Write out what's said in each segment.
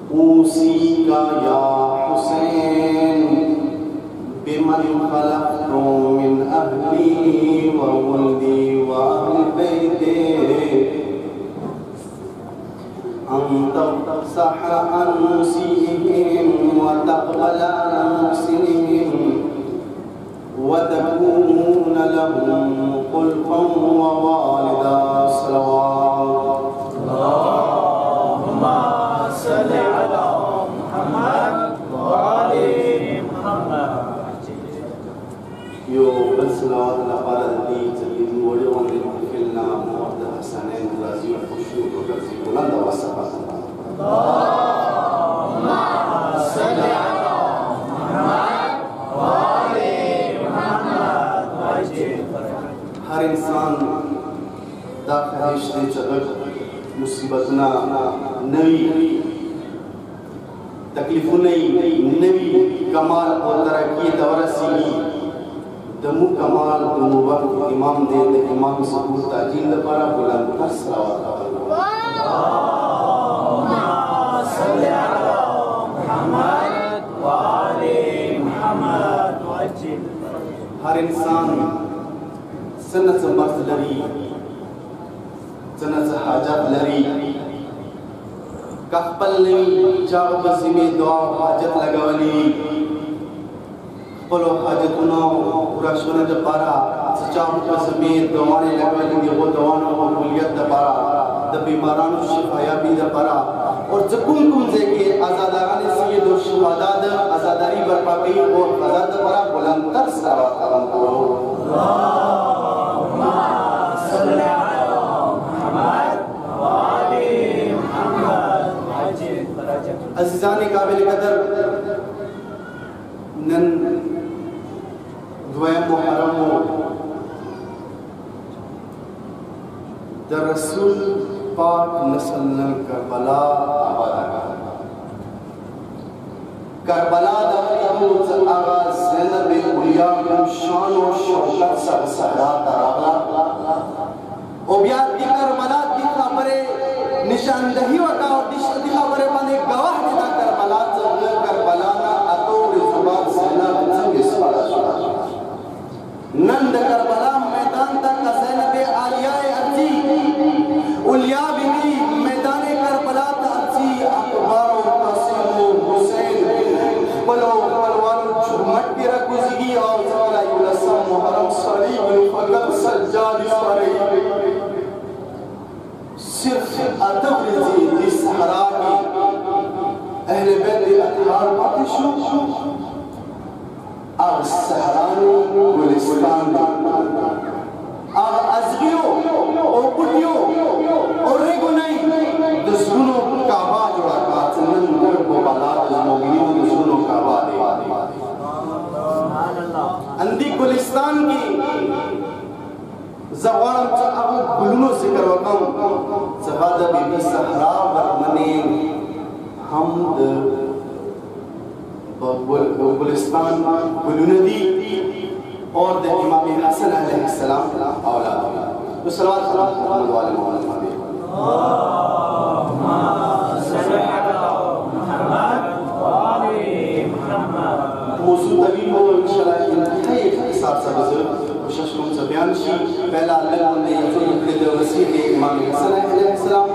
उसी का या हुसैन बिमन खलक़तु मिन अहली व वल्दी व अहल बैते अंत तफ़्सह अन मुसीइहिम व तक़बल अन मुहसिनिहिम व तकून लहुम ख़ुल्फ़न व वालिदा सलवात अल्लाहुम्मा सल्लि अला मुहम्मद व आलि मुहम्मद। यो बसलात लबारती जदीद वोडे वंदे फिलना मोहम्मद हसनैन राजी व खुशू व रज़ी बुलंद व सफा अल्लाहुम्मा सल्लि अला मुहम्मद व आलि मुहम्मद वजिद। हर इंसान दा ख्वाहिश दे चगत मुसीबतना नवी तकलीफों नवी कमाल और तरक्की दवरसी दमु कमाल दमु वक्त इमाम दे इमाम सबूत ताजील दपारा बुलंद कर सलावत अल्लाहुम्मा सल्लि अला मुहम्मद व आलि मुहम्मद वजिद। हर इंसान सनत मर्द लरी सनत हाजत लरी कखपल नहीं जाग बसी में दुआ हाजत लगावली पलो हाजत ना पूरा शोना दपारा सच्चा बस में दुआने लगावली वो दुआना वो कुलियत दपारा द बीमारान शिफाया भी दपारा और जकुन कुन जे के आजादाराने से दो शुहादात आजादारी बर्पा की और आजाद दपारा बुलंद कर सलावत करम करो अल्लाहुम्मा सल्लि अला मुहम्मद व आलि मुहम्मद वजिद। अज़ीज़ान काबिल कदर नन द्वयम मुहर्रम द रसूल पाक नसल्लम करबला करबला द आगाज़ ज़ैनब उलिया शान और शौकत सब सहरा तराला ओ बियाद की करबला की खबरे निशानदही वका और दिशा खबरे बने गवाह देता करबला करबला ना अतोर जुबान ज़ैनब जंग इस्फारा नंद करबला मैदान तक ज़ैनब आलिया अर्जी उलिया बीवी मैदान करबला अर्जी अकबर और कासिम हुसैन बलो परवान झुमट के रकुज़गी और ज़ाला युलसम मुहर्रम सली फकत सज्जाद इस्फारी सिर्फ अतवरजी की सहरा की अहले बैत अतहार पाकिशु और सहरानो गुलिस्तान और अज़गियो और कुटियो और रेगुनाई दुश्मनों काबा जोड़ा कातनन कर बोबाला दुश्मनों दुश्मनों काबा दे अंधी गुलिस्तान की ज़वान च अबू गुलनो ज़िक्र वकम ज़हादा बीबी सहरा वरमने हमद गुलिस्तान गुलनदी और द इमाम हसन अलैहिस्सलाम औलाद तो सलावत वाले मोहम्मद अल्लाहुम्मा सल्लि अला मुहम्मद व आलि मुहम्मद। मौजूद तवील हो इंशाअल्लाह इंतहाई इख्तिसार से शशुम से बयान शी पहला अल्लाह ने यज़ुल वसीह इमाम हसन अलैहिस्सलाम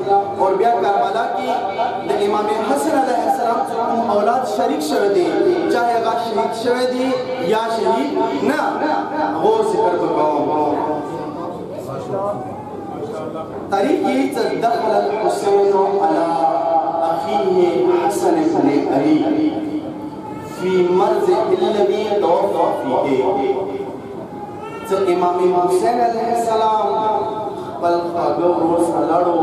और बिया करबला की द इमाम हसन अलैहिस्सलाम जो औलाद शरीक शवेदी चाहे अगर शहीद शवेदी या शहीद ना वो जिक्र बकाओ तारीख ये दखल अल हुसैन अला अखीही हसन इब्न अली फी मर्ज़ अल्लज़ी तवफ़्फ़ा फीही इमाम हुसैन अलैहिस्सलाम पल रोज अलड़ो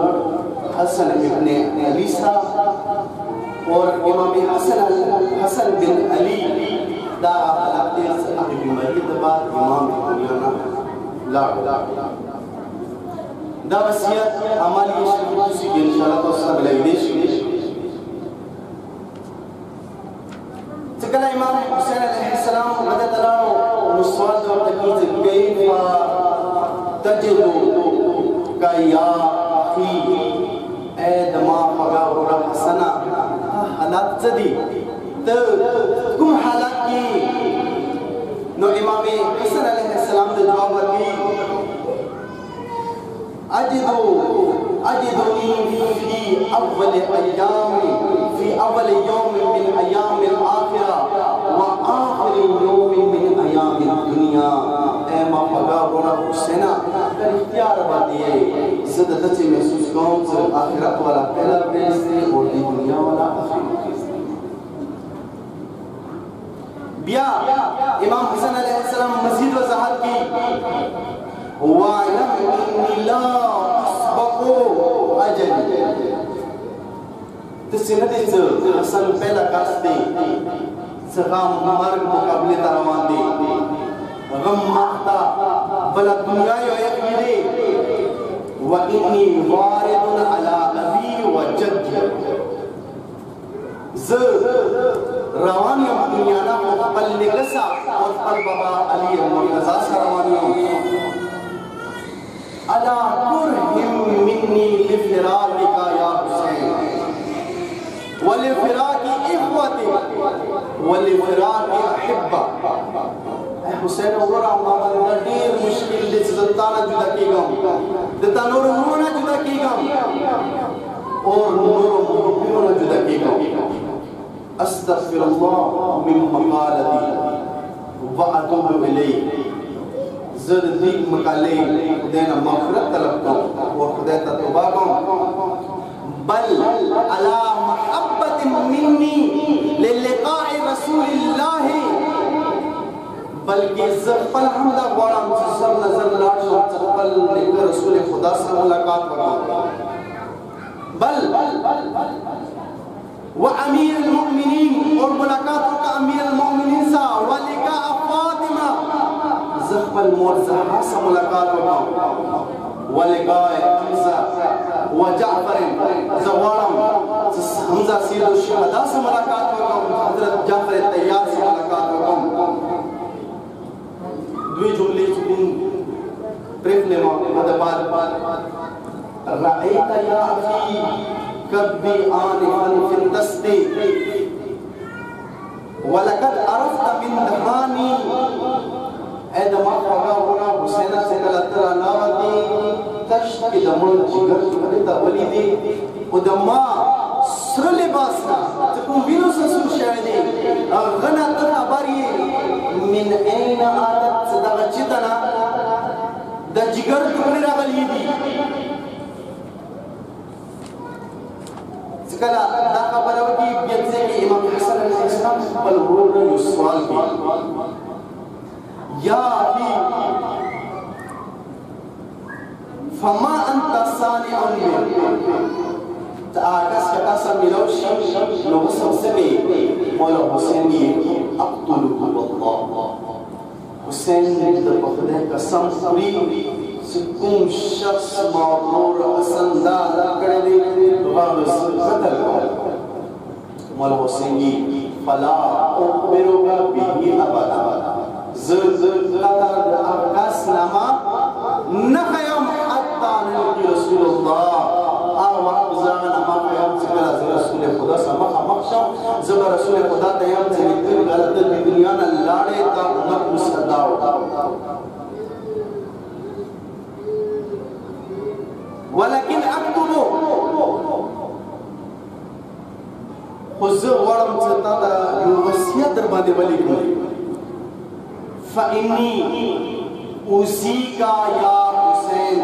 हसन इब्ने अली साहब और इमाम हसन बिन अली दा अलाते साहब बीमारी के बाद इमाम दुनिया लाड़ दा वसियत हमारी शरीफ सी इंशाअल्लाह तो सब लैदेश सकला इमाम हुसैन अलैहिस्सलाम मदद तराओ मुस्वाद और तकीज कैफा तजदु कया फी ए दमा फगा और हसना सदी तो कुम हालात की नो इमाम हसन अलैहिस्सलाम ने जवाब दी अजिदुनी फी अव्वल यौम मिन अयाम आखिरा व आखिर यौम मिन अयाम दुनिया। ए मा पगा बोना हुसैना कर इख्तियार बादिए इज्जत दचे महसूस कौन से आखिरत वाला पहला पेज से और दी दुनिया वाला आखिरी पेज। बिया इमाम हसन अलैहिस्सलाम मजीद वजाहत की वालम इन्नी ला अस्बकु अजली तसिनदे हसन पहला कास्ते सगाम मार्ग मुकाबले तरवान दे गम मख्ता बला दुनिया यो यकीदे व इन्नी वारिदुन अला अबी व जद्दी ज रवानी दुनिया ना पल निकसा और पल बाबा अली मुर्तजा सरवानी अला कुरहिम मिन्नी लिफिराकिका या हुसैन वलिफिराकी इख्वती वलिफिराकी अहिब्बा। ए हुसैन ओरा मामा ढेर मुश्किल दे सुल्ताना जुदा कीगा दता नूर नूना जुदा कीगा और नूर मुहब्बिना जुदा कीगा। अस्तगफिरुल्लाह मिन मकालती व अतूबु इलैहि ज़र्दी मकाले खुदैन मग़फ़िरत तलब करो और खुदा तौबा करो बल अला महब्बत मिन्नी लिलिक़ाए रसूलिल्लाह बल्कि ज़फ़ल हमदा वाला मुसर नजर लाश ज़फ़ल लेकर रसूल खुदा से मुलाकात करो बल व अमीर अल-मुमिनीन और मुलाकात का अमीर अल-मुमिनीन सा वलिका फातिमा ज़फ़ल मुर्ज़हा से मुलाकात करो वलिका हमजा व जाफर ज़वारम हमजा सीदो शहदा से मुलाकात करो हज़रत जाफर तैयार से मुलाकात करो। दुई जुमले चुकिन ब्रेक ने बाद रअयत या अखी कब्बी आनिफन फिल तस्दी वलकद अरफ्त मिन दहानी ए दमा फगा होना हुसैना से कलतरा नावती तश्त की दमन जिगर खरीदा वलीदी उदमा सर लिबासना तकुम विनो ससुर शायदी गना तखबरी मिन ऐन आदत सदगचितना द जिगर टुकड़ा वलीदी सकला दा खबर होगी बियसे के इमाम हसन अलैहिस्सलाम पल हो रही सवाल की या ही फमा अंत सानिउन ताकस का सब मिलोशी लोग सबसे भी मौला हुसैन की अब्दुल्लाह वल्लाह हुसैन ने तो खुदा कसम पूरी सुकुम शख्स मौलूर असंदा करे दे वाबस कतल मौला हुसैन की फला उखबिरुका बिही अबदा ज़ अकास नामा नखयम हत्ता नलकी रसूलुल्लाह आवाज़ ज़ाना मखयम सिकला रसूल खुदा समख मखशम ज़ब रसूल खुदा तयम से निकल गलत दुनिया न लाड़े का उम्मत मुसद्दाओ वलकिन अक्तुबु खुज़ वरम सता वसियत दरबादे वली को फ़इन्नी उसीका या हुसैन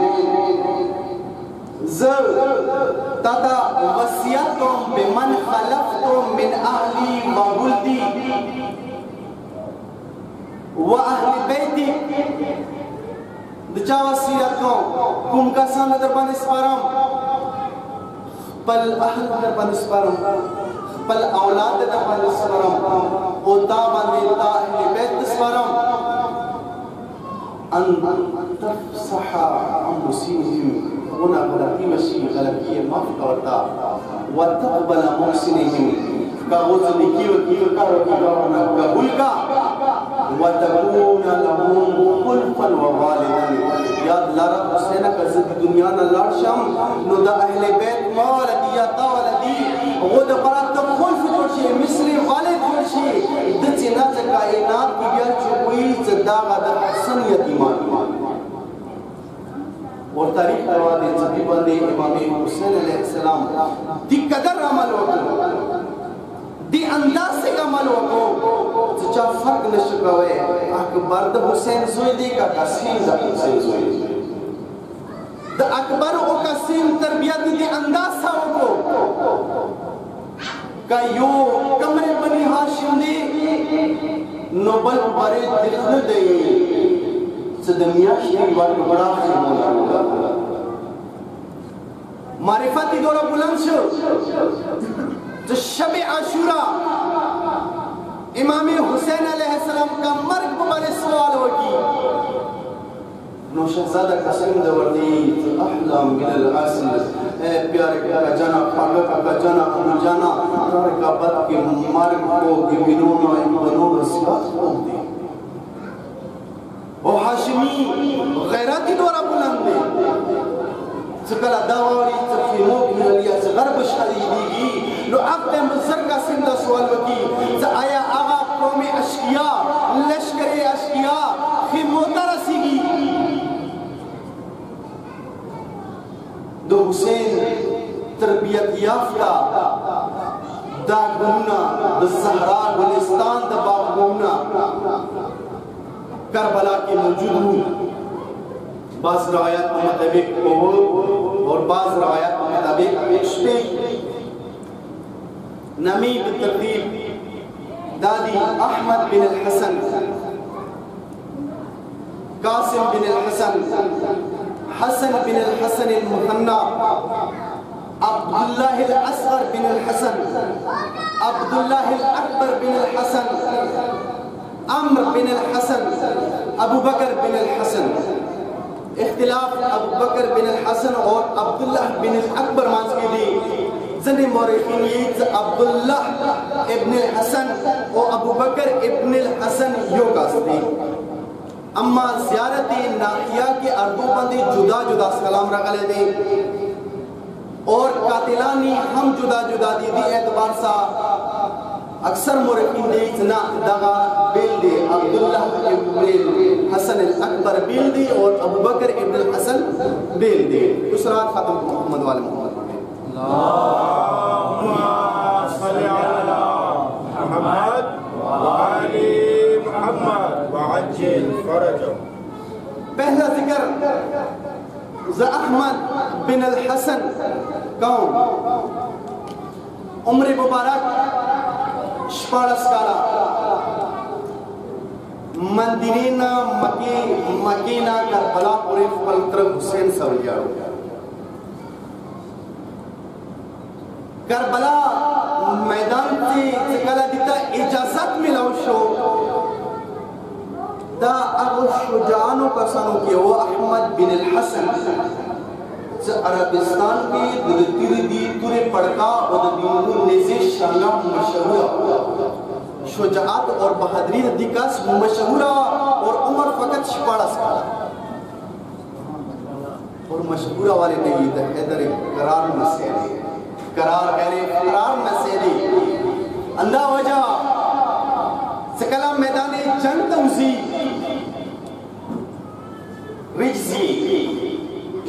ज़र तदा वसियतुम बिमन खलफ़तुम मिन अहली व वुल्दी व अहली बैती दचा वसियत को कुम का सान दरबान स्पारम पल अहल दरबान स्पारम पल औलाद दरबान स्पारम ओता बंदेता अहली बैत स्पारम अन तफ़सहा अन मुसीहिम होना गलती मशी गलती माफ करता व तक़बल मुहसिनिहिम का वज़न की का ना कबूल का व तकून लहुम खुल्फन व वालिदन या अल्लाह रब हुसैन का ज़िंदगी दुनिया न लाशम नो द अहले बैत मौलदी या तवलदी वो द बरात खुल्फ जोशी शे दचिना च कायनात की बिया चुई जदा गदा हसन यतीमान और तारीख करवा दे जबी बंदे इमाम हुसैन अलैहिस्सलाम दी कदर अमल हो दी अंदाज से अमल हो सच्चा फर्क नशकवे अकबर द हुसैन जोई दे का कसीम द हुसैन जोई द अकबर ओ कसीम तरबियत दी अंदाज सा हो का यो कमरे बनी हाशिम दे नोबल बरे दिल न दे सदमिया की वर्ग बड़ा खिदमत मारिफती दौरा बुलंद शो जो शब आशूरा इमाम हुसैन अलैहिस्सलाम का मर्ग पर सवाल होगी नौशहजादा कसीम दवर्दी अहलम मिनल असल ए प्यारे का जाना खागा का जाना अनु जाना तार का बद के मर्ग को गिबिनों इन बनों सिवात को दे ओ हाशिमी गैरती दौरा बुलंद दे सकला दावरी तफीमो मिलिया से गरब शरीदी लो अब्द मुजर का सिंदा सवाल वकी आया आगा कौम अशकिया लश्कर अशकिया खिमोता रसीगी दो हुसैन तरबियत याफ्ता दागुना द सहरा गुलिस्तान द बागुना करबला के मौजूद हूँ बाज़ रवायत के मुताबिक और बाज़ रवायत के मुताबिक नमी बितरतीब दादी अहमद बिन अल-हसन कासिम बिन अल-हसन हसन बिन अल-हसन al-मुहन्ना अब्दुल्लाह अल-असगर बिन अल-हसन अब्दुल्लाह अल-अकबर बिन अल-हसन अम्र बिन अल-हसन अबू बकर बिन अल-हसन इख्तिलाफ अबू बकर बिन अल-हसन और अब्दुल्लाह बिन अल-अकबर मांस के लिए जने मौरखीन ये अब्दुल्लाह इब्न अल-हसन और अबू बकर इब्न अल-हसन यो कास्ती अम्मा ज़ियारती नाहिया के अर्दों बंदे जुदा जुदा सलाम रखले दे और कातिलानी हम जुदा जुदा दीदी एतबार सा अक्सर मुरक्किन दे इतना दगा बेल दे अब्दुल्लाह इब्न हसन अल-अकबर बेल दे और अबू बकर इब्न हसन बेल दे दूसरा खत्म मोहम्मद वाले मोहम्मद अल्लाहुम्मा सल्ली अला मुहम्मद व आलि मुहम्मद व अज्जिल फरजहु पहला जिक्र अहमद बिन अल-हसन कौन उम्र मुबारक शपाड़स्कारा मंदिरीना मकीना करबला पूरे फलतर हुसैन सवलिया करबला मैदान से कला दिता इजाजत मिलाओ शो दा अबू शुजानो का सनो के वो अहमद बिन अल-हसन अरबिस्तान की दी तुरे पड़का और दीनू नेज़े शांगा मशहूरा शुजाअत और बहादुरी दिकास मशहूरा और उमर फकत शिपाड़स और मशहूरा वाले नहीं थे हैदर करार मसेदी करार करे करार मसेदी अंधा वजह सकला मैदाने जंग तौसी रिजजी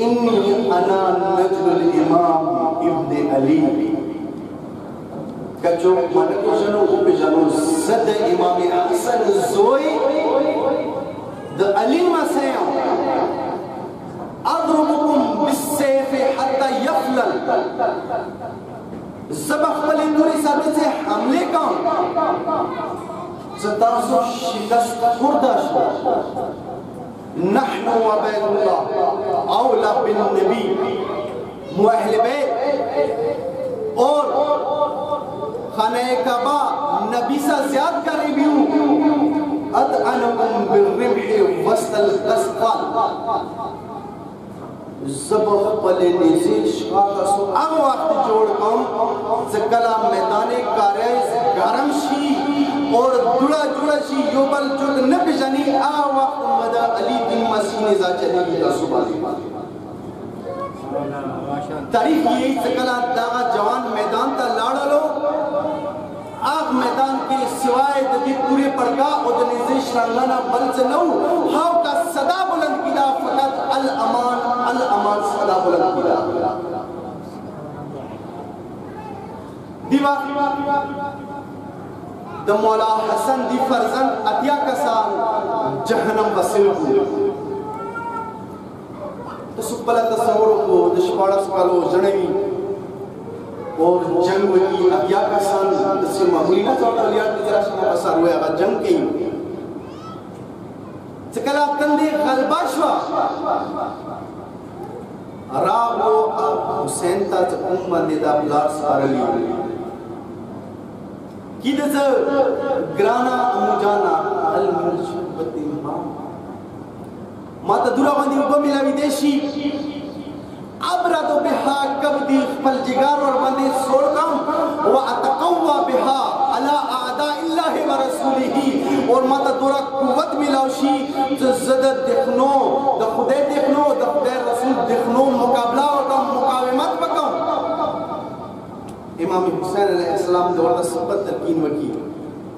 इन्नी अना नजरुल इमाम इब्न अली कचो मन को जनो पे जनो सद इमाम हसन जोई द अली मसया अضربكم بالسيف حتى يفلل सबक वाली दूरी साबित से हमले का सतासो शिकस्त खुर्दाश नहनु व बैतुल्लाह औला बिन नबी मुअहले बैत और खाने काबा नबी से ज्यादा करीबी हूँ अदअनुकुम बिर्रिम्हि वस्तल कस्काल ज़बह पले निज़िश काकसो अब वक्त जोड़ कम ज़कला मैदाने कारेस गरम शी और जुड़ा जुड़ा शी योबल जुड़ न बिजानी आ वक्त मदा अली बिन मसीह जा चलेगी का सुबह तारीफ ये ज़कला दागा जवान मैदान ता लाड़ा लो आग मैदान के सिवा फरमाए दी पूरे पड़का और निजिश रंगाना बल से नौ हाव का सदा बुलंद किया फकत अल अमान सदा बुलंद किया दीवा द मौला हसन दी फरजंद अतिया कसान जहन्नम वसिल तो सुपला तस्वुर को दशपाड़ा सकालो जनेवी और जंग की अतिया कसान दसे मामूली ना चौड़ा लिया तेरा शमा बसार हुआ अगर जंग के चकला तंदे गलबाशवा रावो हुसैन ता उम्मत दा ब्लार सारली किदस ग्राना अमुजाना अल मुशबती माम माता दुरावंदी उब मिला विदेशी अबरा तो बिहा कबदी फल जिगार और बंदे सोड़कम व अतकवा बिहा अला आदा इल्लाहि व रसूलिही और माता दुरा कुव्वत मिलावशी जो जदत देखनो द खुदे देखनो द खुदे रसूल देखनो मुकाबला और कम मुकाविमत बकम इमाम हुसैन अलैहिस्सलाम दौर सबत तकीन वकी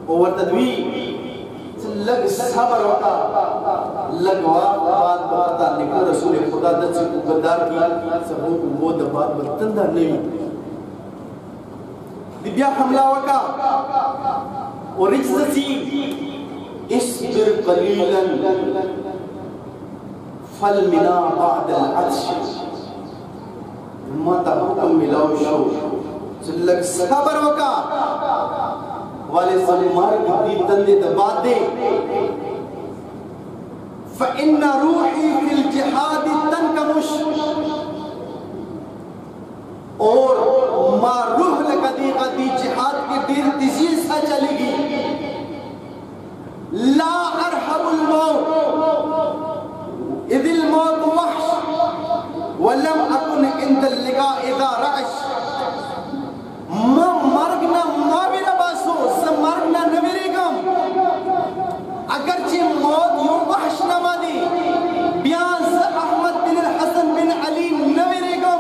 और तदवी लग सबर होता लगवा बात बता निकल रसूल खुदा दत से गद्दार की सबों को वो दबात बतंदा नहीं दिव्या हमला वका और इज्जती इसबिर कलीलन फल मिला बाद अल अत्श माता हुक्म मिलाओ शो लग सबर वका वाले ज़मार की तंदे दबादे फ़इन्ना रूही फिल जिहाद तनकमुश और माँ रूह लगदी गदी जिहाद के दिल तिजी सा चलेगी ला अरहमुल मौत इदिल मौत वहश वलम अकुन इंदल लिगा इदा रअश मरगना माविरा बासो मरगना नवीरेगम अगरचे मौत यो वहश नमादी ब्याज अहमद बिन हसन बिन अली नवीरेगम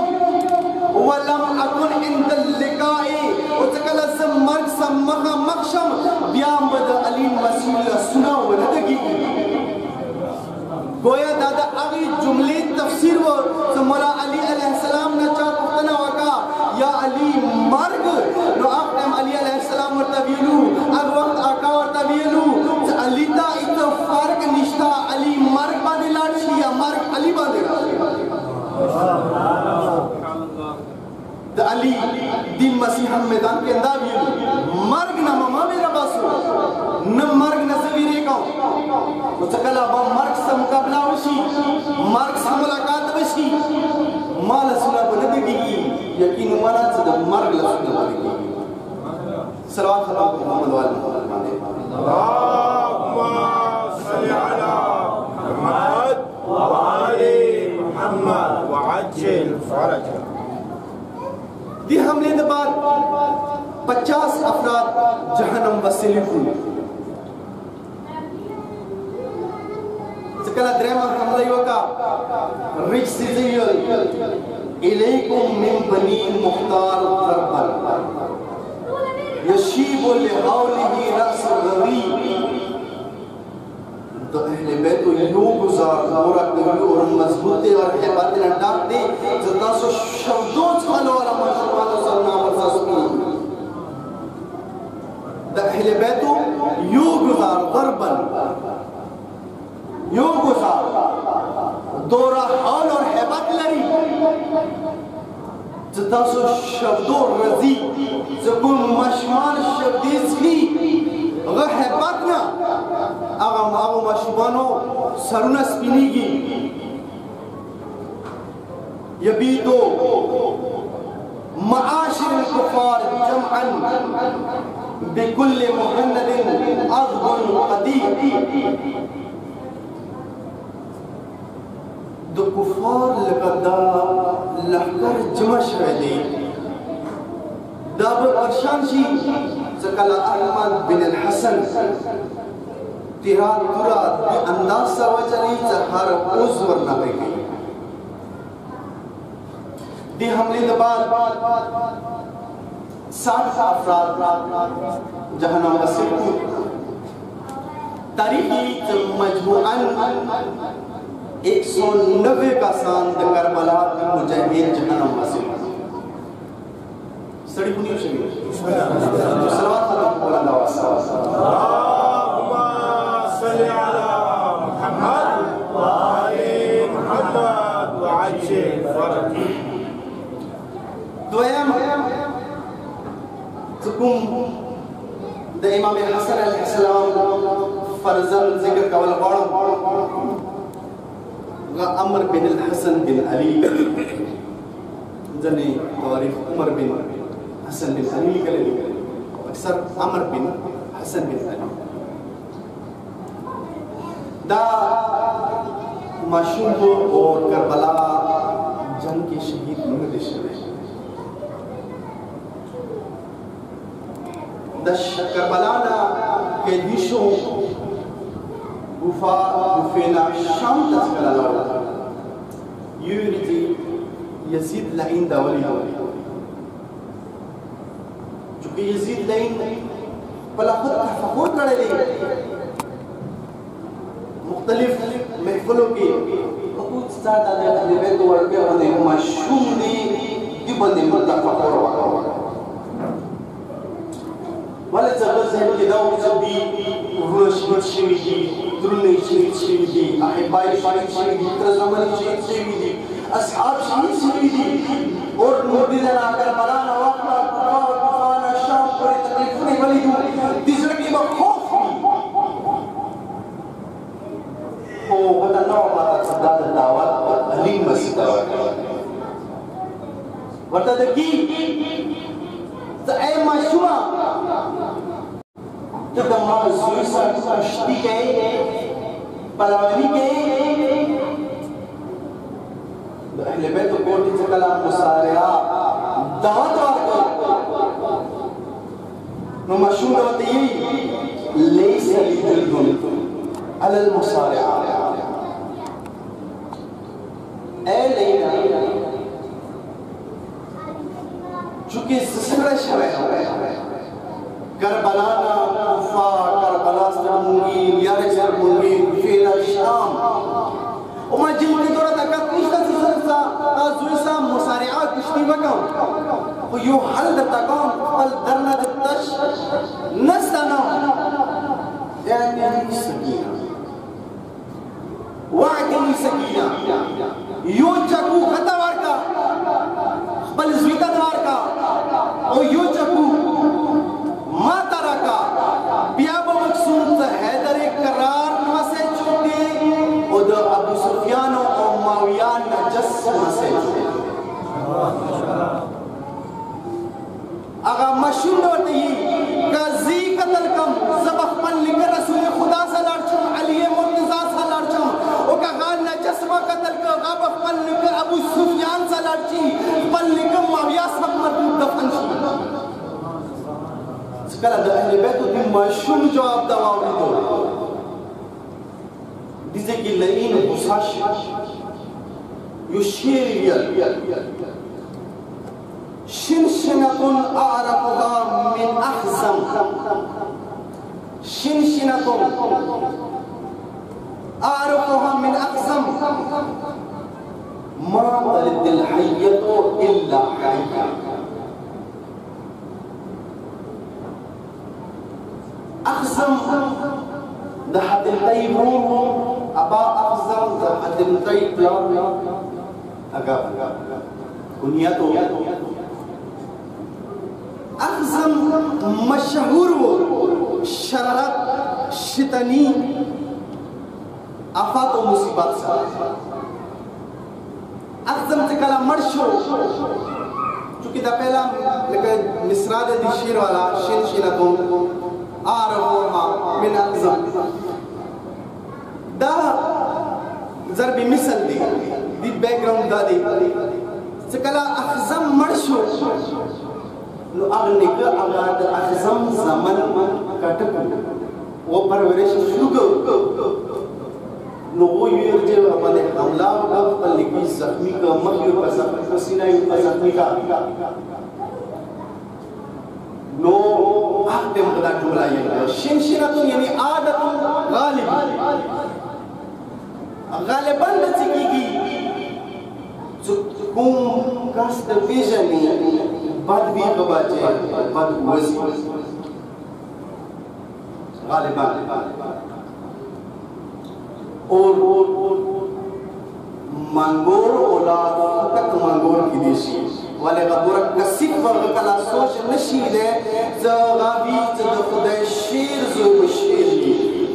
वलम अकुन इंदल लिकाए उतकल से मर्ग सम्मका मक्षम ब्याम बद अली मसीह सुना वनदगी गोया दादा अगी जुमले तफसीर वो मौला अली अलैहिस्सलाम ने चार पुख्तना वका या अली मर्ग नो आपने अली अलैहिस्सलाम और तबीलू अग वक्त आका और तबीलू अली ता इतना फर्क निश्ता अली मर्ग बांधे लाडशी या मर्ग अली बांधे द अली दिन मसीह मैदान के अंदर भी मर्ग न ममा मेरा बासो न मर्ग न सवीरे का मुतकला बा मर्ग से मुकाबला वशी मर्ग से मुलाकात वशी माल सुना बनदगी की यकीन माना से मर्ग लसुना बनदगी सलावत अल्लाह मोहम्मद वाले अल्लाहुम्मा सल्ली अला मुहम्मद व आले मुहम्मद व अज्जिल फरज दी हमले के बाद 50 अफराद जहन्नम वसीले हुए सकला द्रेमा हमले वका रिजसियल इलैकुम मिन बनी मुख्तार दरबल यशीबु लिहौलिही रस गवी तो अहले बैत को यूं गुजार पूरा कभी और मजबूती और हेबत ने डाक दी जितना सो शब्दों छालो वाला मशरूबान सल्लल्लाहु अलैहि वसल्लम द अहले बैत को यूं गुजार दरबन यूं गुजार दोरा हौल और हेबत लरी जितना सो शब्दों रजी जकुल मशमान शब्दीस ही हेबत ना आगा मागो मशुबानो सरुना स्पिनीगी यबीतो माशिर कुफार जमअन बिकुल्ल मुहन्नदिन अज़बुन क़दीर दो कुफार लकदा लहकर जमा शहदे दाब अरशानशी ज़कला अहमद बिन हसन तिरा तुरा अंदाज सा वचनी हर उस वरना पे गई दी हमले के बाद 60 अफराद जहन्नम वसीले तारीखी मजमूअन 190 का सान करबला मुजाहिद जहन्नम हासिल सड़ी पुनी शरीफ सलावत अल्लाह अल्लाहुम्मा सल्ली अला मुहम्मद व आले मुहम्मद व अज्जिल फरकी दोयम हुकुम द इमाम हसन अलैहिस्सलाम फर्जन जिक्र कवल बाड़ो अमर बिन हसन बिन अली जने तारीफ उमर बिन हसन बिन अली के लिए अक्सर अमर बिन हसन बिन अली दा माशूम और करबला जंग के शहीद मुहदस करबलाना के दिशों गुफेना शाम तस्करा यूनिटी यजीद लाइन दावली चूंकि यजीद लाइन पलाखुद तफक्कुर करे मुख्तलिफ महफिलों के बहुत ज़्यादा अहले तो वर्ग बने मशहूर दी बने तफक्कुर वाले जगह से कि दाव जबी रोशनी शिविदी दुरुनी शिविदी अहिबाई शिविदी तरजमन शिविदी अस्हाब शिविदी और नूरी जना कर बलाना वक्ता कुफाना शाम पर तकलीफ नहीं वली तीसरे की बखौफ ओ बता नौ बात सदा दावत और अली मसीह वरता दकी तो ऐ माशूमा तो दमाग जुइसा कश्ती के पलावनी के अहले बैत को कोटी चकला मुसारिया दावत वार नो माशूमा होती लेस लिजुल अलल मुसारिया ऐ लेना चूंकि सिलसिला शवे करबलाना कुफा करबला सरमुंगी यारजर मुंगी फेला शाम उमा जिन की दौरा तक किस्ता सिलसिला आजुसा मुसारिआ किस्ती वकम वो यो हल दतकम पल दरना दतश नसना यानी सकीना वाकई सकीना यो चकू खतवार का बल जुइतवार का ओ यो चकू माता रका बियाब मकसूद हैदर करार मसे चोटी और अबू सुफियान और माविया नजस मसे अगर मशहूर होती काजी कत्ल कम सबक पन लिकर रसूल खुदा सल्लल्लाहु अलैहि मुर्तजा सल्लल्लाहु ओ का गान नजस व कत्ल का गबक पन लिकर अबू सुफियान सल्लल्लाहु पन लिकर माविया सब मर्द दफन सकला द अहले बैत दी मशहूर जवाब दवावली दो दिसे की लईन गुसाश युशीर शिनशिनतुन आरफुहा मिन अहज़म शिनशिनतुन आरफुहा मिन अहज़म मा तलिदिल हय्यतु इल्ला हय्या अहज़म दहदिल तैबून अबा अहज़म दहदिल तैबून अगा कुनियतो अहज़म मशहूर वो शरारत शितनी आफत और मुसीबत से अहज़म से कला मर्शो चूंकि दा पहला लेकिन मिसरा दे शेर वाला शेर शिनतुन आरफुहा मिन अहज़म दा ज़रबी मिसल दी बैकग्राउंड दा दी से कला अहज़म मर्शो नो अगने का आगाद अहज़म ज़मन कटक वो परवरिश शुरू नो वो यूर जे अपने हमला का पल्ली जख्मी का मक्की का जख्मी पसीना का जख्मी का नो आते मुकदा जुमला ये शिनशिनतुन यानी आदतुन غالبا دڅکیږي کوم کس د پیژنې بد وی بچي بد وځي غالبا اور منګور اولاد تک منګور کی دیشي والے غبر کسب ورکلا سوچ نشي ده زغابي د خدای شیر زو شیر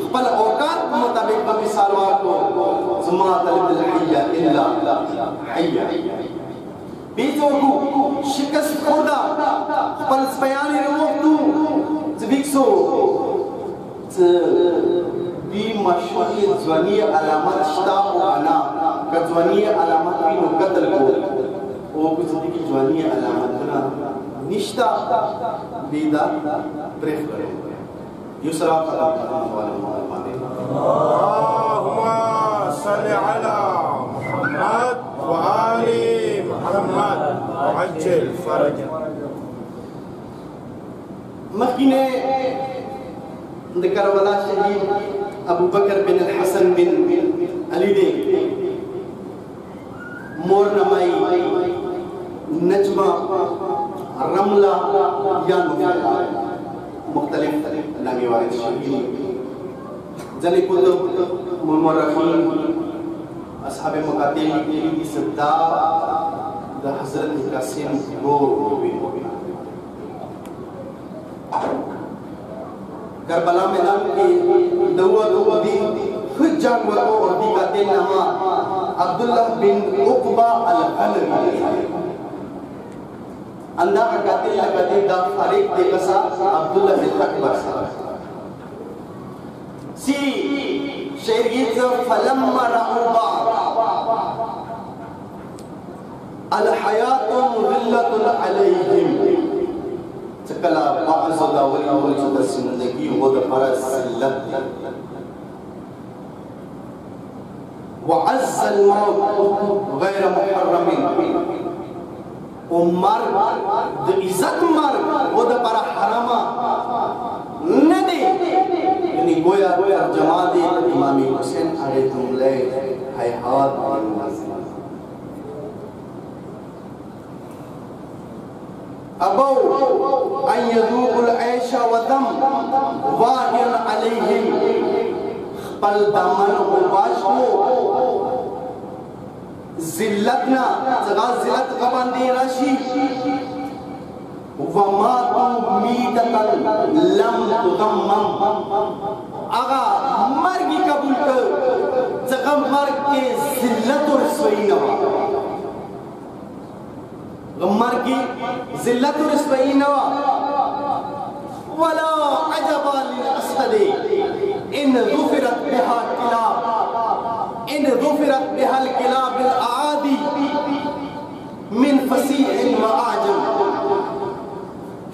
خپل اوقات مطابق په مثال ورکو زما طلب الحيه الا حيه بیتوګو شکست خدا خپل بیان وروختو زبیکسو بی مشهوری ځواني علامات شتا او انا که ځواني علامات وي نو قتل کو او که ځدی ځواني علاماتونه نشتا بیدا پرېخ کړو یو سره اللهم صل على محمد وآل محمد وعجل فرجه مخینه د کربلا شهید ابو بکر بن الحسن بن علی دے مور نمائی نجمہ رملہ یا نفیہ مختلف نامی وارد شهید جن کتب مورخین اصحاب مقاتل کی صدا د حضرت قاسم نور کربلا میدان کی دوا دی خود جانور اور دی کا دل نما عبداللہ بن عقبہ الحلبی اندہ کا دل کا دل دا فاریق دے کسا عبداللہ بن اکبر سی شیرگیت فلما رعوبا الحیات مذلت علیہم چکلا بعض داولی وجود زندگی خود پر سلت وعز الموت غیر محرم ومر د عزت مر خود پر حرام ندی یعنی گویا ترجمہ دی امام حسین علیہ جملے حیات ابو ان يذوقوا العيش وذم واهن عليهم خپل دامن او باشو ذلتنا زغا ذلت غباندې راشي وما میتن لم تغمم اغا مرګي قبول کړ زغم مرګ کې ذلت او رسوایی نه غمر کی ذلت و رسوایی نوا ولا عجبا للاسد ان ظفرت بها الكلاب الكلاب الاعادي من فصیح واعجم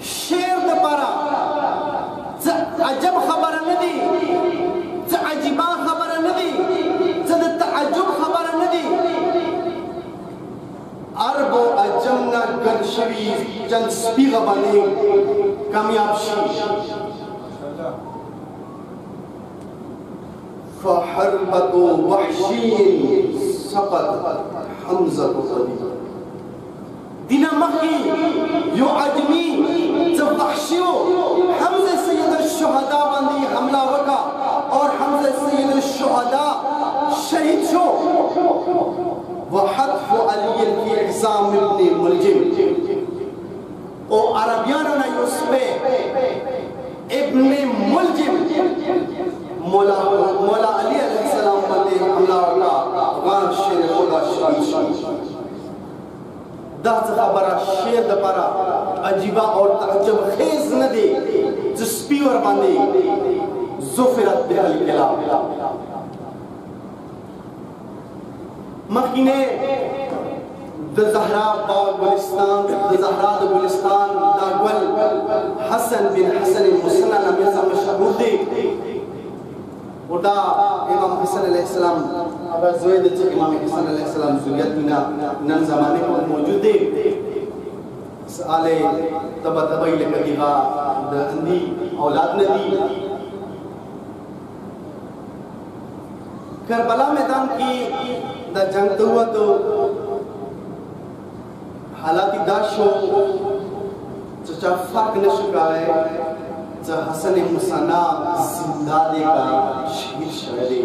شیر دپارا عجب خبر ندی عجیبا خبر ندی تعجب خبر ندی عرب و عجم نا گر شوی چند سپیغ بانی کامیاب شی فحربت وحشی سقط حمزة صدیق دینا مخی یو عجمی جب وحشیو حمزة سید الشہداء باندی حملہ وکا اور حمزة سید الشہداء شہید شو وحتف علی فی عصام ابن ملجم او عربیانو نا یوسفے ابن ملجم مولا علی علیہ السلام بندے حملہ وکا افغان شیر خدا شہید دا خبرہ شیر دپارا عجیبہ اور تعجب خیز ندے جسپی ور باندے زفرت بها الكلاب مخینے د زہرا باغ گلستان د زہرا د گلستان دا گل حسن بن حسن المسنن ہمیشہ مشہور دے اور دا امام حسن علیہ السلام ابا زوید امام حسن علیہ السلام زوریت نن زمانے کو موجود دے آلے تبا تبای لکا دیغا دا اندی اولاد ندی करबला मैदान की द जंग तो हुआ तो हालाती दाशो चचा फर्क न शुका है च हसन मुसन्ना जिंदा देगा शहीद शहदे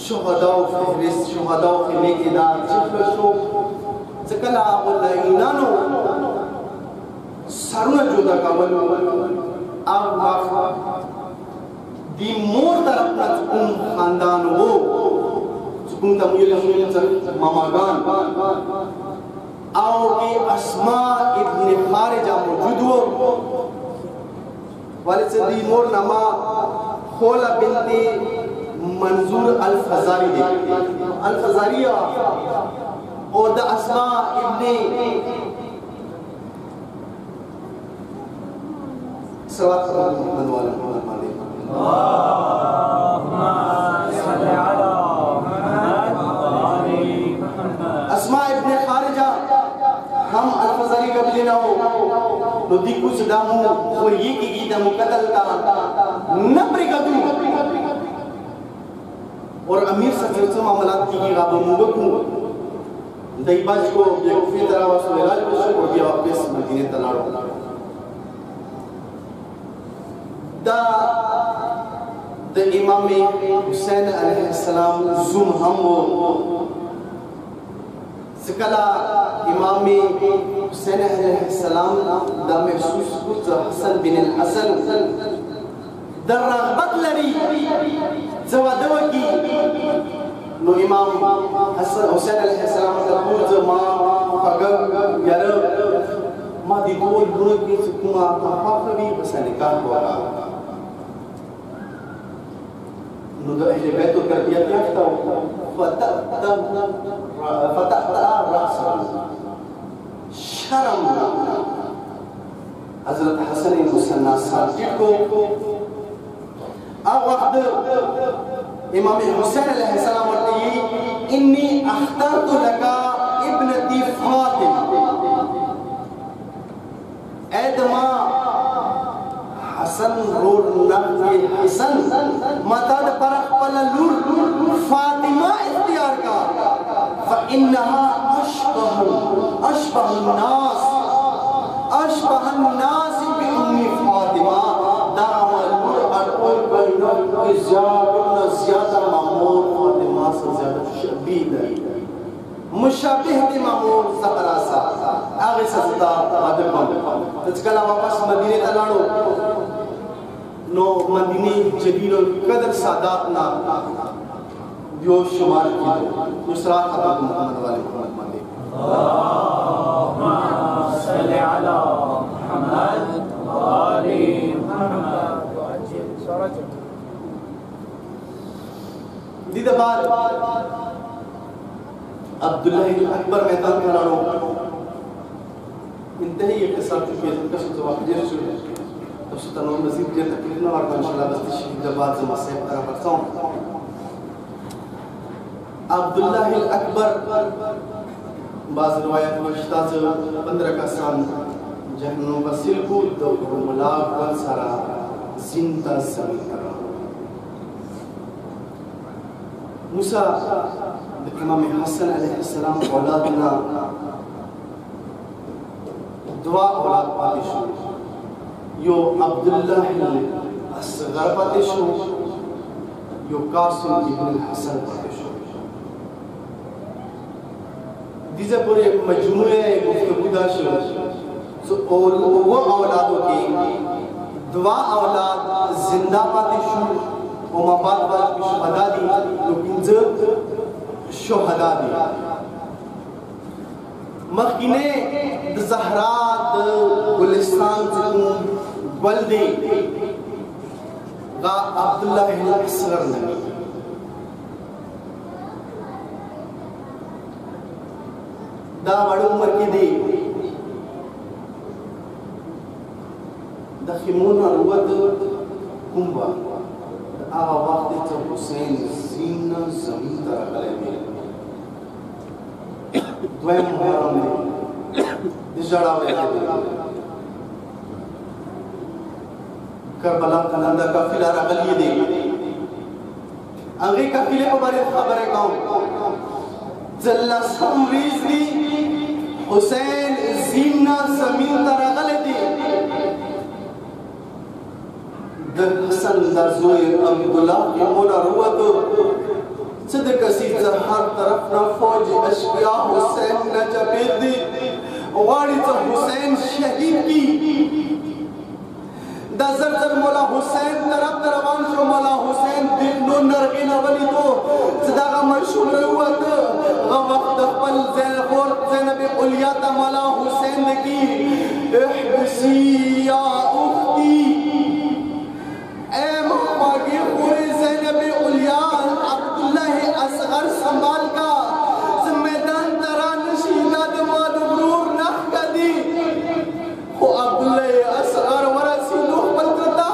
शुहदाओ फहरिस्त शुहदाओ के नेकेदार जिफरशो चकला मुल्लाइनानो सरुना जुदा कावल अब वाक़ दी मोर तरफ ना चुकुम खानदान वो चुकुम तमुयल मामागान आओ के अस्मा इब्न खारिजा मौजूद हो वाले से दी मोर नामा खोला बिनते मंजूर अल-फजारी दे अल-फजारिया और द अस्मा इब्न सवात मनवाला अस्मा इब्न खारिजा हम अल-फज़ारी कबीले ना हो तो दी कुछ दामू वो ये की गीता मुकदल का नबरी कदू और अमीर सचिव मामलात की गाबो मुगकू दईबाज को बेवफी तरह वसो इलाज बशो को दिया वापस मदीने तलाड़ो द इमाम हुसैन अलैहिस्सलाम जुम हम वो सकला इमाम हुसैन अलैहिस्सलाम द महसूस कुछ हसन बिन हसन द रगबत लरी जवादव की नो इमाम हसन हुसैन अलैहिस्सलाम द पूज मा पग यार मा दी बोल बुरे के सुकुमा पापवी बसने का होगा नुदो अहले बैत कर दिया याफ्ता फतह रासा शर्म हजरत हसन मुसन्ना साजिद को अब वक्त इमाम हुसैन अलैहिस्सलाम ने इन्नी अख्तरतु लका इब्नती फातिमा ऐदमा हसन रोड नफ्ते हसन मतद परख पललूर फातिमा इख्तियार का फ़इन्नहा अशबह नास बि उम्मी फातिमा दामलूर अरकुल बैनो ज़्यादा मामूर फातिमा से ज़्यादा शबीह है मुशाबिह दी मामूर ज़हरा सा आगे सस्ता आदर बंद तचकला वापस मदीने तलाड़ो नो मदीने जलील कदर सादात ना दियो शुमार की दूसरा खबर मोहम्मद वाले मोहम्मद माने अल्लाहुम्मा सल्ली अला मुहम्मद व आलि मुहम्मद वाजिल सरज दीदाबाद अब्दुल्लाह अकबर मैदान में लाड़ो इंतही एक साथ के कश जवाब दे रहे तो सुतनो मजीद जे तकलीफ ना और इंशाल्लाह बस शहीदाबाद से मसैब करा परसों अब्दुल्लाह अकबर बाज रिवायत में इश्ताज 15 का सान जहन्नुम वसिल को दो मुलाक वन सारा जिंदा समी करा मूसा इमाम हसन अलैहिस्सलाम औलादना दुआ औलाद पातिशो यो अब्दुल्लाह असगर पातिशो यो कासिम इब्न हसन पातिशो दीजे पूरे मजमूए गुफ्तगू दाशो सो वो औलादों की दुआ औलाद जिंदा पातिशो ओ मबाद बात की शुहदा दी लोकिंज शुहदा दी मखीने ज़हरा गुलिस्तान से बल्दे गा अब्दुल्लाह असगर ने दा बड़ी उम्र की दी दखिमून रुवत कुंबा आवा वक्त जब हुसैन जीना जमीन तरह गले में द्वैम मुहर्रम में दिशड़ा हुए करबला का नंदा काफिला रगलिए दे अगे कफिले को बारे खबर कहूं जल्ला समरीजी हुसैन जीना जमीन तरह गलती दर हसन दरजोए अब्दुल्ला की मोला रुवत सदक सी हर तरफ ना फौज अशकिया हुसैन न चपेट दी वाड़ी तो हुसैन शहीद की दजर जर मौला हुसैन तरफ तरवान शो मौला हुसैन दिनो नरगे नवली तो सदागा मशहूर हुआ तो वक्त पल ज़ैनब उलिया ता मौला हुसैन की इहबसी या उख्ती ए महबागे पूरे ज़ैनब उलिया अब्दुल्ला असगर संभाल का जिम्मेदार तरा नशीदा दमाद गुरूर नख कदी वो अब्दुल्ला असगर वरसी नूह पलता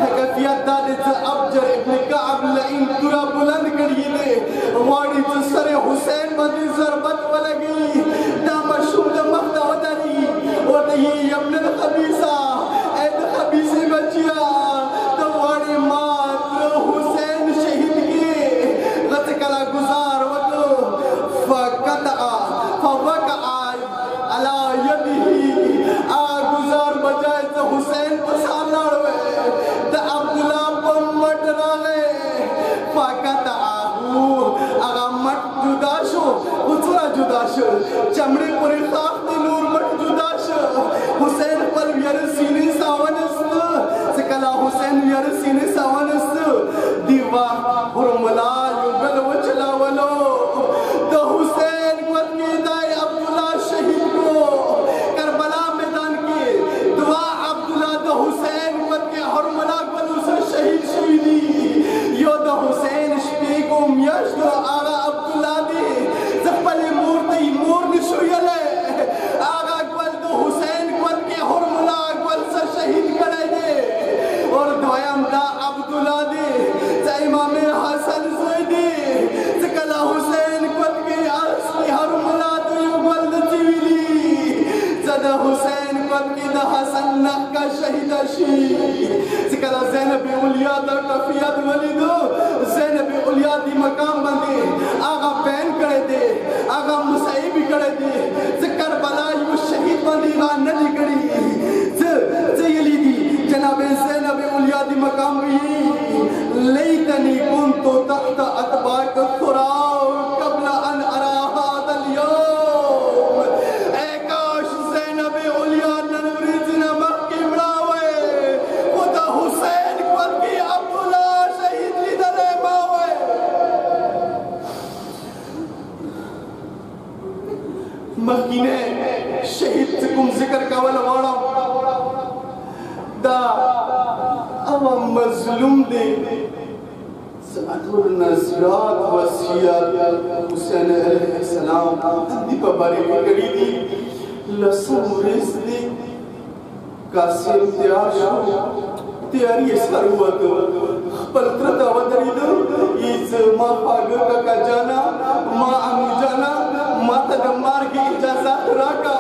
है कफियत दाद अब्जर इब्न कअब लइन तुरा बुलंद करिए ले वाड़ी तो सरे हुसैन बदी जरबत लगी दा मशूद मखदा वदरी और ये यमन खबीसा ए खबीसे बचिया तो वाड़ी मात्र हुसैन शहीद के गत कला गुजार वतो फकता फवका अला यदिही आ गुजार बजाए तो हुसैन पसार लड़वे तो अब्दुल्ला मट राले फकता आगा मट जुदाशो उतरा जुदाशो चमड़े पूरे खाक ने नूर मट जुदाशो हुसैन पर यार सीने सावनस सकला हुसैन यार सीने सावनस दीवा हुरमला युगल वचला वलो तो हुसैन वतनी दाई अब्दुल्ला शहीद को करबला मैदान के दुआ अब्दुल्ला तो हुसैन वतनी हुरमला वलो से शहीद शुईदी यो तो हुसैन शपीकुम यशदो आगा अब्दुल्ला दी जपले मूर्ति मूर निशुयले आगा अकबर तो हुसैन वतनी हुरमला अकबर से शहीद करे दे और दोयम दा अब्दुल्ला दी इमाम हसन ज़ैदी सकला हुसैन कुत के असली हुरमला तो युगल दचीली जद हुसैन कुत के द हसन नक का शहीद शी सकला ज़ैनब उलिया द कफियत वलिदो ज़ैनब उलिया दी मकाम बंदे आगा बैन करे दे आगा मुसैब करे दे करबला यू शहीद बंदी वा नदी कड़ी ज़यली दी जनाब ज़ैनब उलिया दी मकाम भी लैतनी कुन्तु तहत अतबाक खुराव कबल अन अरा हादल यौम ए काश ज़ैनब उलिया ननवरी जिना मक्की बड़ावे खुदा हुसैन कुत की अब्दुल्ला शहीद लिदले मावे मक्की ने शहीद कुम जिक्र का वाला वाड़ा दा अवा मजलूम दे सअतुर नज़रात वसियत हुसैन अलैहिस्सलाम दी पबारी करी दी लसन रिज़दी कासिम तैयारी सरुवत पलत्रता वदरिदो इज मा पाग का जाना मा अनु जाना माता दमार की इजाजत राका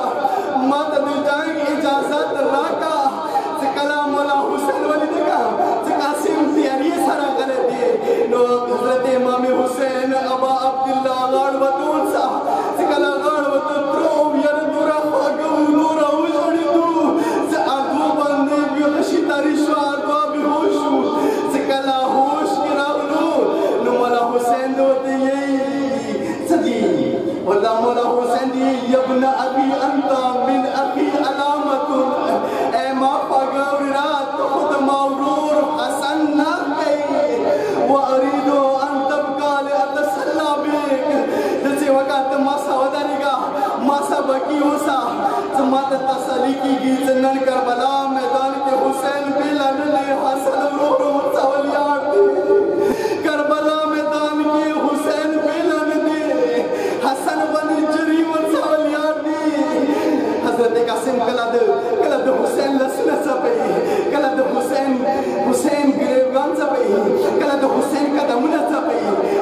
माता दुजान की इजाजत राका कलाम मौला हुसैन वली देखा कासिम तैयारी सारा करे दे नो हजरत इमाम हुसैन अबा अब्दुल्ला गाड़ वतून सा कला गाड़ वतून त्रो यार दूरा फागो दूरा उजड़ी दू से आगो बंदे बिलशी तारिशो आगो बेहोशू से कला होश की रावलो नो मौला हुसैन दोते यही सदी वल्ला मौला हुसैन दी यब्न अबी अंता मिन अखी अलामतुन ए मा पगौरा तो खुद मौरूर हसन ना गई व अरीदो अन तबका ले अतसल्ला बिक जैसे वक़्त मासा वदरिगा मासा बकी होसा जमात तसली की गीत नन करबला मैदान के हुसैन बिलन ले हसन रोरो मुतवलिया करबला मैदान के हुसैन बिलन दे हसन बनी जरी मुतवलिया हजरत कासिम कलद हुसैन लसना सपे कलद हुसैन गिरेवान सपे कलद हुसैन कदमना सपे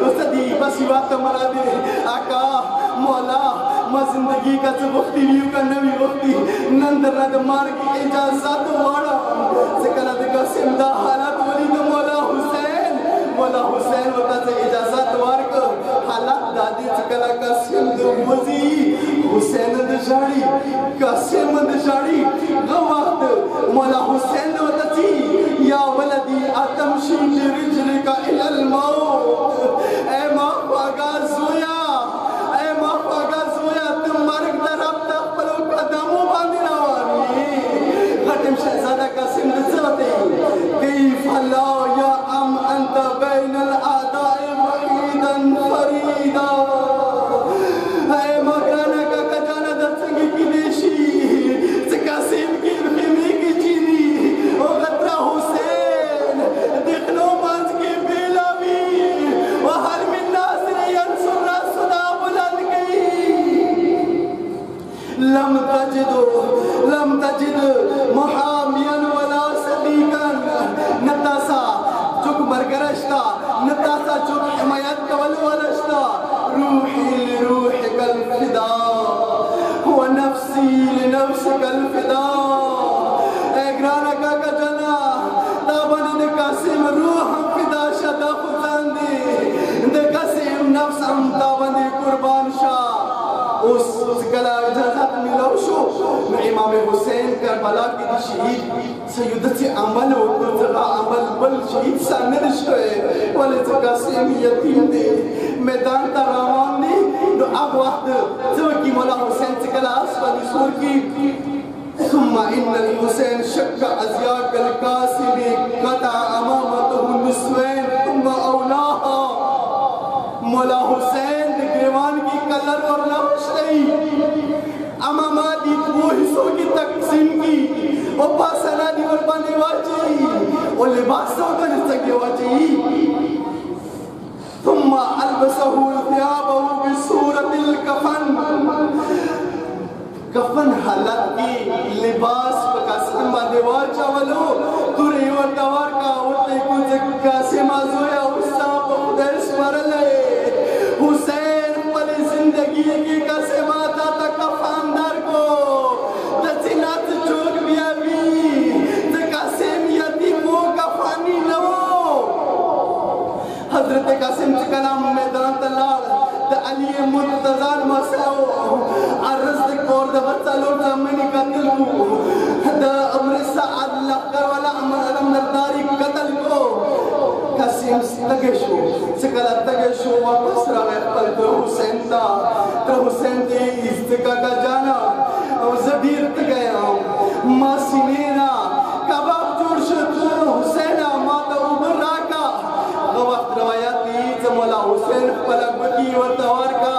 उसदी बसीवात मरा दे आका मौला मा जिंदगी का वक्ती व्यू का नवी वक्ती नंद रद मार की इजाजत वाड़ा से कलद कासिम दा हालत वली मौला हुसैन वता से कला कासिम दुबजी हुसैन दजाड़ी कासिम दजाड़ी गवात मौला हुसैन वतची या वलदी अतमशी रिजलिका इलल मौत ए माफागा जोया तुम मर्ग दरब तक पलो कदमो बांधना वाली खत्म शहजादा कासिम दजाते كيف لا يا أم أنت بين الأعداء وحيدا فريدا هاي مكانك كجانا دتسنگي की देशी कासिम की खिमी की चीनी ओ खतरा हुसैन देखनो मंज के बेलावी वो हर मिन नासिर यंसुर सदा बुलंद गई लम तजिद मुहामियन वला सदीकन नतासा चुक बरगरश्ता नतासा चुक हिमायत कवल वलश्ता रूही लिरूह कल फिदा व नफ्सी लिनफ्सिक अल फिदा ए ग्राना का जना ताबन दे कासिम रूह हम फिदा शदा खुदांदी दे कासिम नफ्स हम ताबन दे कुर्बान शाह उस कला इजाजत मिलो शो इमाम हुसैन करबला की शहीद सैयदती अमल वतरा अमल बल शहीद सामने शोए वाले कासिम यतीम दे मैदान तरावान दी तो अब वक्त जब की मौला हुसैन कला असफली सूर की ثم إن الحسين شك أزياك القاسم قطع أمامته النسوين ثم أولاها मौला हुसैन ग्रेवान की कलर और लवश नहीं अमामादी वो हिस्सों की तकसीम की और पासना दी और बने वाची और लिबासों का निस्के वाची ثم ألبسه ثيابه بصورة الكفن कफन हालत की लिबास कासिम बादेवार चावलो तुरे और तवार का उते कुछ कासिम आजोया उस्सा खुदा स्मरले हुसैन पले जिंदगी की कासिम आता तक कफानदार को दसिनात चोक बियावी ते कासिम यतीमों का फानी लो हजरत कासिम के कलाम मैदान तलाल अली मुर्तज़ा मसाओ अर्ज़ कोर द बच्चलो जमनी कत्ल को द अमर सअद लखर वाला अमर नरदारी कत्ल को कासिम तगेशो सकला तगेशो वापस रहे पर तो हुसैन दे इस्तिका का जाना और जबीर गया मासिनेना कबाब जोड़ तो हुसैन माता उबरा का वक्त रवायाती मौला हुसैन पलक बकी और तवार का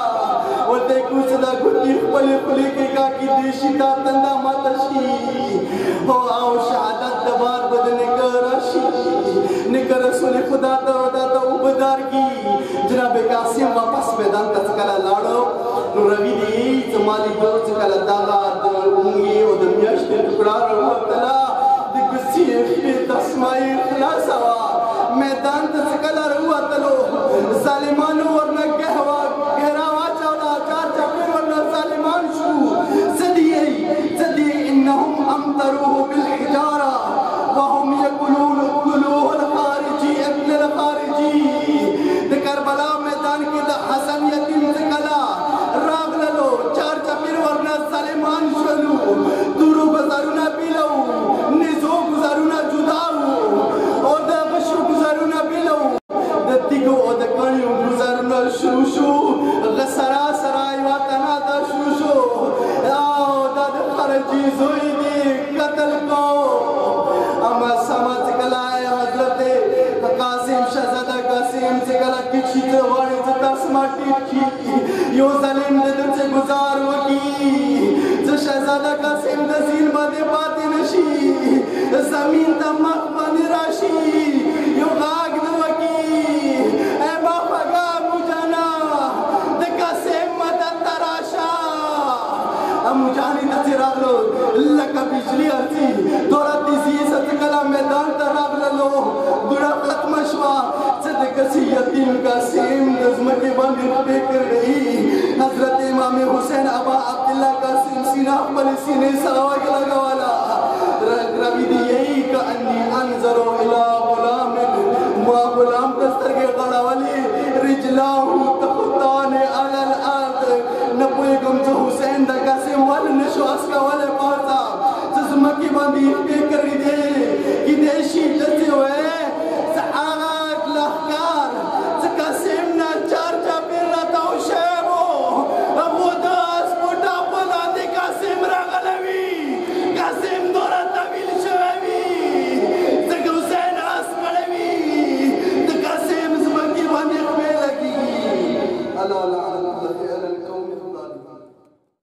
और ते कुछ दा गुटी पले पले के का की देशी ता तंदा मातशी हो आओ शहादत दबार बदने करशी निकर रसूल खुदा ता उबदार की जनाब कासिम वापस मैदान तकला लाड़ो नु रवि दी जमाली दो तकला दागा उंगी और दमियाश के टुकड़ा रो तला दिगसी पे तस्माई खलासा मैदान तकला रुआ तलो सालिमानो वरना गहरावा चावला चार चक्कर वरना सालिमान शू सदी इन्नहुम अमतरूह बिलहिजारा वहुम यकुलून कुलूह अलखारिजी अब्न अलखारिजी द करबला मैदान के द हसन यतीम तकला राग ललो चार चक्कर वरना सालिमान शलू दूरो गुजारुना बिलो निजो गुजारुना जुदाऊ और द बशु गुजारुना बिलो दत्तिगो और द कणियो गुजारुना शुशु गसरा सराय वातना द शुशु आओ द खरजी जोईदी कत्ल को अमा समझ गलाए हजरत कासिम शहजादा कासिम से गला की चीज़ वाली जो तस्माटी की यो जालिम ने तुझसे गुजार वकी जो शहजादा कासिम दसील बादे बातें नशी जमीन तमक बनी राशि यो गाग वकी ए बापगा मुजाना द कासिम मदद तराशा मुजानी तजरालो लका बिजली अर्जी दौरा तीसी सतकला मैदान तराग लो दुरा खत्म शवा सदकसी यतीम कासिम नज़्म के बंद पे कर गई हजरत इमाम हुसैन अबा अब्दुल्ला कासिम सीना पर सीने सवा के लगा वाला रवि दी यही का अन्नी अनजरो इला गुलाम मा गुलाम दस्तर के गड़ा वाली रिजलाहु तखताने अलल मामी पे करी दे